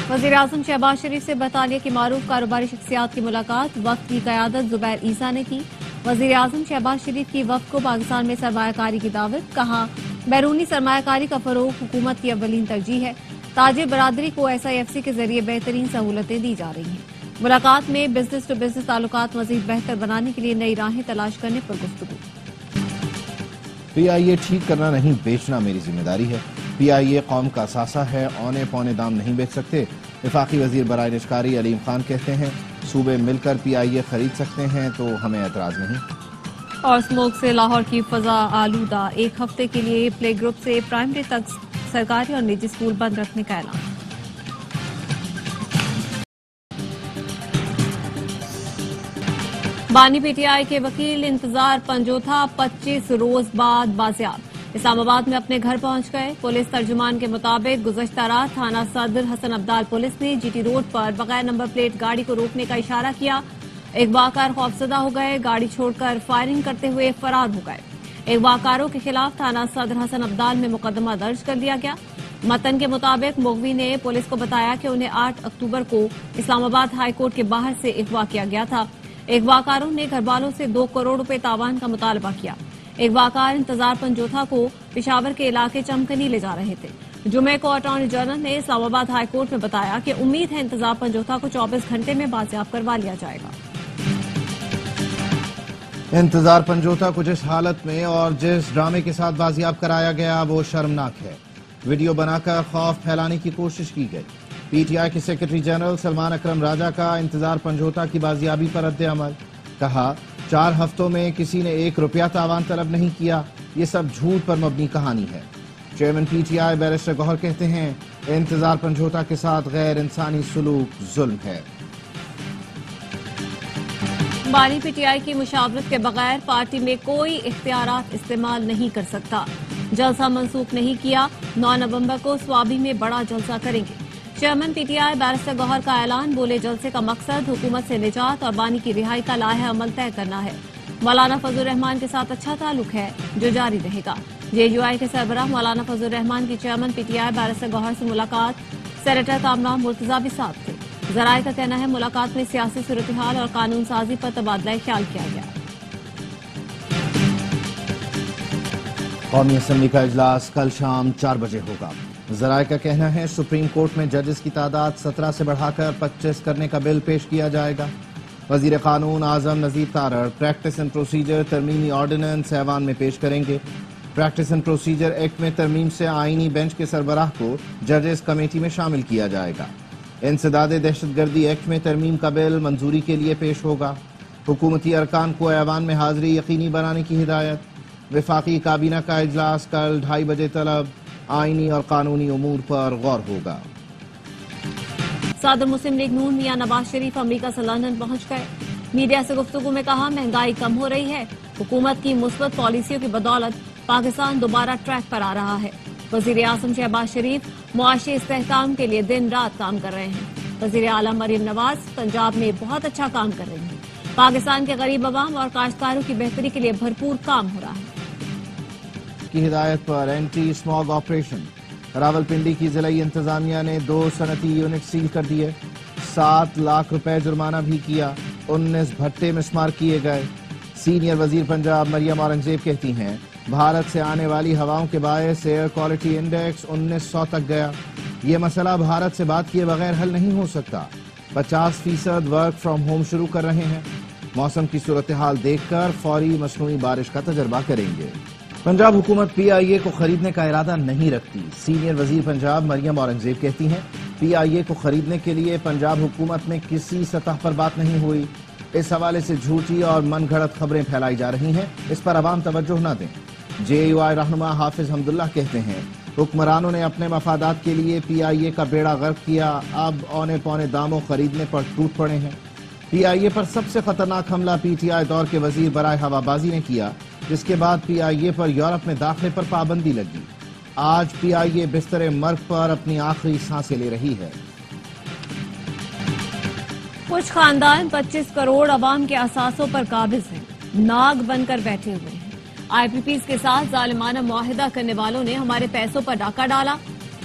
وزیراعظم شہباز شریف سے برطانیہ کی معروف کاروباری شخصیات کی ملاقات، وفد کی قیادت زبیر عیسیٰ نے کی۔ وزیراعظم شہباز شریف کی وفد کو پاکستان میں سرمایہ کاری کی دعوت، کہا بیرونی سرمایہ کاری کا فروغ حکومت کی اولین ترجیح ہے۔ تاجر برادری کو SIFC کے ذریعے بہترین سہولتیں دی جا رہی ہیں۔ ملاقات میں بزنس ٹو بزنس تعلقات مزید بہتر بنانے کے لیے نئی راہیں تلاش کرنے پر گفتگو۔ PIA ٹھیک کرنا نہیں بیچنا میری ذمہ داری ہے۔ PIA قوم کا اثاثہ ہے، اونے پونے دام نہیں بیچ سکتے۔ وفاقی وزیر برائے نشکاری علیم خان کہتے ہیں صوبے مل کر PIA خرید سکتے ہیں تو ہمیں اعتراض نہیں۔ اور سموگ سے لاہور کی فضا آلودہ، ایک ہفتے کے لیے پلے گروپ سے پرائمری تک سرکاری اور نجی اسکول بند رکھنے کا اعلان۔ بانی PTI کے وکیل انتظار پنجوتھا 25 روز بعد بازیاب، اسلام آباد میں اپنے گھر پہنچ گئے۔ پولیس ترجمان کے مطابق گزشتہ رات تھانہ صدر حسن عبدال پولیس نے GT روڈ پر بغیر نمبر پلیٹ گاڑی کو روکنے کا اشارہ کیا۔ اغواکار خوفزدہ ہو گئے، گاڑی چھوڑ کر فائرنگ کرتے ہوئے فرار ہو گئے۔ اغواکاروں کے خلاف تھانہ صدر حسن عبدال میں مقدمہ درج کر دیا گیا۔ متن کے مطابق مغوی نے پولیس کو بتایا کہ انہیں 8 اکتوبر کو اسلام آباد ہائی کورٹ کے باہر سے اغوا کیا گیا تھا۔ اغواکاروں نے گھر والوں سے 2 کروڑ روپے تاوان کا مطالبہ کیا۔ اغواکار انتظار پنجوتھا کو پشاور کے علاقے چمکنی لے جا رہے تھے۔ جمعے کو اٹارنی جنرل نے اسلام آباد ہائی کورٹ میں بتایا کہ امید ہے انتظار پنجوتھا کو 24 گھنٹے میں بازیاب کروا لیا جائے گا۔ انتظار پنجوتھا کو جس حالت میں اور جس ڈرامے کے ساتھ بازیاب کرایا گیا وہ شرمناک ہے۔ ویڈیو بنا کر خوف پھیلانے کی کوشش کی گئی۔ PTI کے سیکرٹری جنرل سلمان اکرم راجہ کا انتظار پنجوتھا کی بازیابی پر رد عمل، کہا 4 ہفتوں میں کسی نے 1 روپیہ تاوان طلب نہیں کیا، یہ سب جھوٹ پر مبنی کہانی ہے۔ چیئرمین PTI بیرسٹر گوہر کہتے ہیں انتظار پنجوتھا کے ساتھ غیر انسانی سلوک ظلم ہے۔ بانی PTI کی مشاورت کے بغیر پارٹی میں کوئی اختیارات استعمال نہیں کر سکتا۔ جلسہ منسوخ نہیں کیا، 9 نومبر کو سوابی میں بڑا جلسہ کریں گے۔ چیئرمین PTI بیرسٹر گوہر کا اعلان، بولے جلسے کا مقصد حکومت سے نجات اور بانی کی رہائی کا لائحہ عمل طے کرنا ہے۔ مولانا فضل الرحمان کے ساتھ اچھا تعلق ہے جو جاری رہے گا۔ JUI کے سربراہ مولانا فضل الرحمان کی چیئرمین PTI بیرسٹر گوہر سے ملاقات، سینیٹر کامران مرتضیٰ بھی ساتھ تھے۔ ذرائع کا کہنا ہے ملاقات میں سیاسی صورتحال اور قانون سازی پر تبادلہ خیال کیا گیا۔ قومی اسمبلی کا اجلاس کل شام 4 بجے ہوگا۔ ذرائع کا کہنا ہے سپریم کورٹ میں ججز کی تعداد 17 سے بڑھا کر 25 کرنے کا بل پیش کیا جائے گا۔ وزیر قانون Azam Nazir Tarar practice and procedure ترمیمی آرڈیننس ایوان میں پیش کریں گے۔ پریکٹس اینڈ پروسیجر ایکٹ میں ترمیم سے آئینی بینچ کے سربراہ کو ججز کمیٹی میں شامل کیا جائے گا۔ انسداد دہشت گردی ایکٹ میں ترمیم کا بل منظوری کے لیے پیش ہوگا۔ حکومتی ارکان کو ایوان میں حاضری یقینی بنانے کی ہدایت۔ وفاقی کابینہ کا اجلاس کل 2:30 بجے طلب آئینی اور قانونی امور پر غور ہوگا۔ صدر مسلم لیگ نون میاں نواز شریف امریکہ سے لندن پہنچ گئے۔ میڈیا سے گفتگو میں کہا مہنگائی کم ہو رہی ہے، حکومت کی مثبت پالیسیوں کی بدولت پاکستان دوبارہ ٹریک پر آ رہا ہے۔ وزیر اعظم شہباز شریف معاشی استحکام کے لیے دن رات کام کر رہے ہیں۔ وزیر اعلیٰ مریم نواز پنجاب میں بہت اچھا کام کر رہی ہیں۔ پاکستان کے غریب عوام اور کاشتکاروں کی بہتری کے لیے بھرپور کام ہو رہا ہے۔ کی ہدایت پر اینٹی اسموگ آپریشن، راولپنڈی کی ضلعی انتظامیہ نے 2 صنعتی یونٹ سیل کر دیے، 7 لاکھ روپے جرمانہ بھی کیا، 19 بھٹے مسمار کیے گئے۔ سینئر وزیر پنجاب مریم اورنگزیب کہتی ہیں بھارت سے آنے والی ہواؤں کے باعث ایئر کوالٹی انڈیکس 1900 تک گیا۔ یہ مسئلہ بھارت سے بات کیے بغیر حل نہیں ہو سکتا۔ 50% ورک فرام ہوم شروع کر رہے ہیں۔ موسم کی صورتحال دیکھ کر فوری مصنوعی بارش کا تجربہ کریں گے۔ پنجاب حکومت PIA کو خریدنے کا ارادہ نہیں رکھتی، سینئر وزیر پنجاب مریم اورنگزیب کہتی ہیں PIA کو خریدنے کے لیے پنجاب حکومت میں کسی سطح پر بات نہیں ہوئی۔ اس حوالے سے جھوٹی اور من گھڑت خبریں پھیلائی جا رہی ہیں، اس پر عوام توجہ نہ دیں۔ JUI رہنما حافظ حمداللہ کہتے ہیں حکمرانوں نے اپنے مفادات کے لیے PIA کا بیڑا غرق کیا، اب اونے پونے داموں خریدنے پر ٹوٹ پڑے ہیں۔ PIA پر سب سے خطرناک حملہ PTI دور کے وزیر برائے ہوا بازی نے کیا، جس کے بعد PIA پر یورپ میں داخلے پر پابندی لگی۔ آج PIA بستر مرگ پر اپنی آخری سانسیں لے رہی ہے۔ کچھ خاندان 25 کروڑ عوام کے اثاثوں پر قابض ہیں، ناگ بن کر بیٹھے ہوئے ہیں۔ IPPs کے ساتھ ظالمانہ معاہدہ کرنے والوں نے ہمارے پیسوں پر ڈاکہ ڈالا،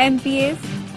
MPS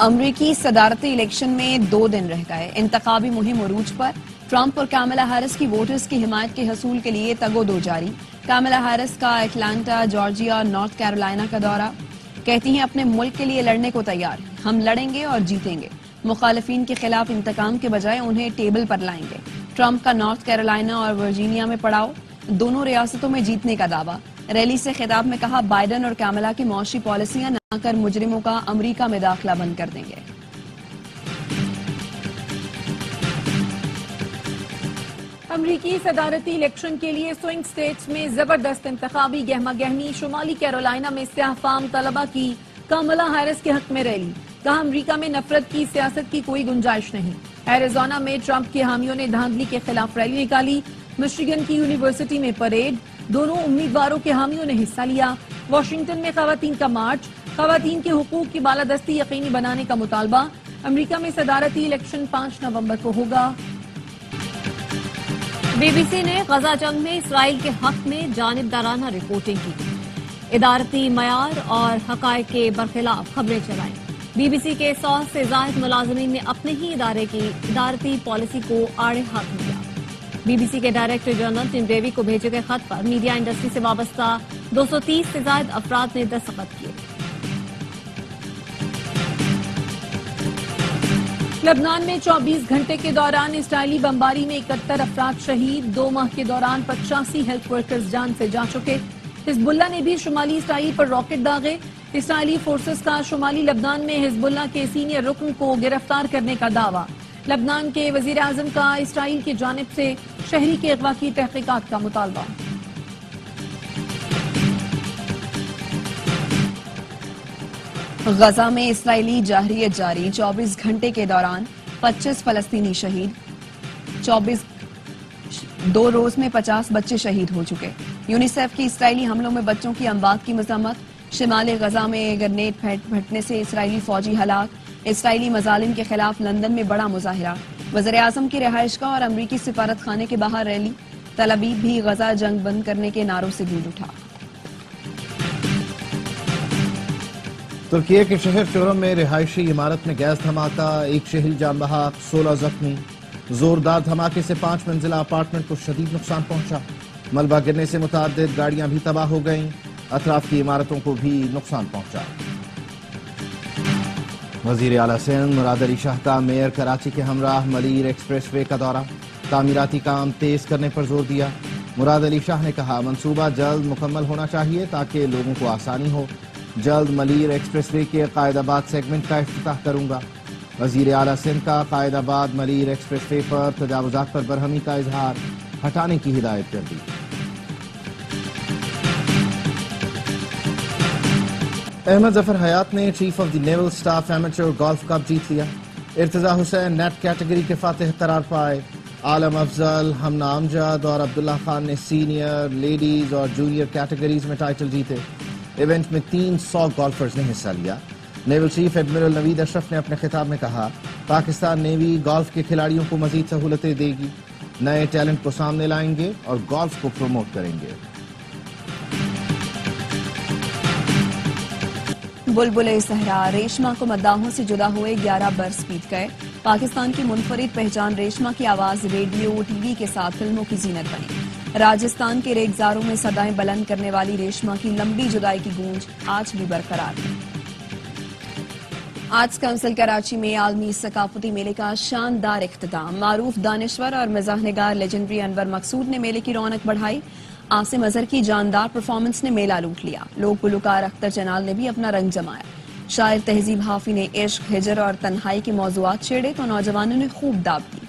امریکی صدارتی الیکشن میں 2 دن رہ گئے، انتخابی مہم عروج پر۔ ٹرمپ اور کاملا ہیرس کی ووٹرز کی حمایت کے حصول کے لیے تگ و دو جاری۔ کاملا ہیرس کا اٹلانٹا، جارجیا اور نارتھ کیرولائنا کا دورہ، کہتی ہیں اپنے ملک کے لیے لڑنے کو تیار ہیں، ہم لڑیں گے اور جیتیں گے، مخالفین کے خلاف انتقام کے بجائے انہیں ٹیبل پر لائیں گے۔ ٹرمپ کا نارتھ کیرولائنا اور ورجینیا میں پڑاؤ، دونوں ریاستوں میں جیتنے کا دعویٰ۔ ریلی سے خطاب میں کہا بائیڈن اور کاملا کی معاشی پالیسیاں نہ کر مجرموں کا امریکہ میں داخلہ بند کر دیں گے۔ امریکی صدارتی الیکشن کے لیے سوئنگ سٹیٹس میں زبردست انتخابی گہما گہمی، شمالی کیرولائنا میں سیاہ فام طلبہ کی کاملا ہیرس کے حق میں ریلی، کہا امریکہ میں نفرت کی سیاست کی کوئی گنجائش نہیں۔ ایریزونا میں ٹرمپ کے حامیوں نے دھاندلی کے خلاف ریلی نکالی، مشیگن کی یونیورسٹی میں پریڈ، دونوں امیدواروں کے حامیوں نے حصہ لیا۔ واشنگٹن میں خواتین کا مارچ، خواتین کے حقوق کی بالادستی یقینی بنانے کا مطالبہ۔ امریکہ میں صدارتی الیکشن 5 نومبر کو ہوگا۔ بی بی سی نے غزہ جنگ میں اسرائیل کے حق میں جانبدارانہ رپورٹنگ کی، ادارتی معیار اور حقائق کے برخلاف خبریں چلائیں۔ بی بی سی کے 100 سے زائد ملازمین نے اپنے ہی ادارے کی ادارتی پالیسی کو آڑے ہاتھ لیا۔ بی بی سی کے ڈائریکٹر جنرل ٹم ڈیوی کو بھیجے گئے خط پر میڈیا انڈسٹری سے وابستہ 230 سے زائد افراد نے دستخط کیے۔ لبنان میں 24 گھنٹے کے دوران اسرائیلی بمباری میں 71 افراد شہید، 2 ماہ کے دوران 85 ہیلتھ ورکرز جان سے جا چکے۔ حزب اللہ نے بھی شمالی اسرائیل پر راکٹ داغے۔ اسرائیلی فورسز کا شمالی لبنان میں حزب اللہ کے سینئر رکن کو گرفتار کرنے کا دعویٰ۔ لبنان کے وزیر اعظم کا اسرائیل کی جانب سے شہری کے اغوا کی تحقیقات کا مطالبہ۔ غزہ میں اسرائیلی جارحیت جاری، 24 گھنٹے کے دوران 25 فلسطینی شہید، 2 روز میں 50 بچے شہید ہو چکے۔ یونیسیف کی اسرائیلی حملوں میں بچوں کی اموات کی مذمت، شمالی غزہ میں گرنیڈ پھٹنے سے اسرائیلی فوجی ہلاک، اسرائیلی مظالم کے خلاف لندن میں بڑا مظاہرہ، وزیر اعظم کی رہائش گاہ اور امریکی سفارت خانے کے باہر ریلی، تل ابیب بھی غزہ جنگ بند کرنے کے نعروں سے گونج اٹھا۔ ترکی کے شہر چورم میں رہائشی عمارت میں گیس دھماکہ، 1 شہری جان بحق، 16 زخمی۔ زوردار دھماکے سے 5 منزلہ اپارٹمنٹ کو شدید نقصان پہنچا، ملبہ گرنے سے متعدد گاڑیاں بھی تباہ ہو گئیں، اطراف کی عمارتوں کو بھی نقصان پہنچا۔ وزیر اعلیٰ سندھ مراد علی شاہ کا میئر کراچی کے ہمراہ ملیر ایکسپریس وے کا دورہ، تعمیراتی کام تیز کرنے پر زور دیا۔ مراد علی شاہ نے کہا منصوبہ جلد مکمل ہونا چاہیے تاکہ لوگوں کو آسانی ہو، جلد ملیر ایکسپریس وے کے قائد آباد سیگمنٹ کا افتتاح کروں گا۔ وزیر اعلیٰ سندھ کا قائد آباد ملیر ایکسپریس وے پر تجاوزات پر برہمی کا اظہار، ہٹانے کی ہدایت کر دی۔ احمد ظفر حیات نے chief of the naval staff amateur golf cup جیت لیا۔ ارتضیٰ حسین نیٹ کیٹیگری کے فاتح قرار پائے۔ عالم افضل، ہمنا امجد اور عبداللہ خان نے سینئر، لیڈیز اور جونیئر کیٹیگریز میں ٹائٹل جیتے۔ ایونٹ میں 300 گولفرز نے حصہ لیا۔ نیول چیف ایڈمرل نوید اشرف نے اپنے خطاب میں کہا پاکستان نیوی گولف کے کھلاڑیوں کو مزید سہولتیں دے گی، نئے ٹیلنٹ کو سامنے لائیں گے اور گولف کو پروموٹ کریں گے۔ بلبل صحرا، ریشما کو مداحوں سے جدا ہوئے 11 برس بیت گئے۔ پاکستان کی منفرد پہچان ریشما کی آواز ریڈیو ٹی وی کے ساتھ فلموں کی زینت بنی۔ راجستھان کے ریگزاروں میں صدائیں بلند کرنے والی ریشما کی لمبی جدائی کی گونج آج بھی برقرار ہے۔ آرٹس کونسل کراچی میں عالمی ثقافتی میلے کا شاندار اختتام، معروف دانشور اور مزاح نگار لیجنڈری انور مقصود نے میلے کی رونق بڑھائی۔ عاصم اظہر کی جاندار پرفارمنس نے میلہ لوٹ لیا۔ لوک گلوکار اختر چنال نے بھی اپنا رنگ جمایا۔ شاعر تہذیب حافی نے عشق، ہجر اور تنہائی کے موضوعات چھیڑے تو نوجوانوں نے خوب داب دی۔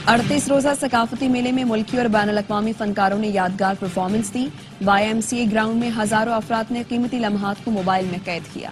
38 روزہ ثقافتی میلے میں ملکی اور بین الاقوامی فنکاروں نے یادگار پرفارمنس دی۔ YMCA گراؤنڈ میں ہزاروں افراد نے قیمتی لمحات کو موبائل میں قید کیا۔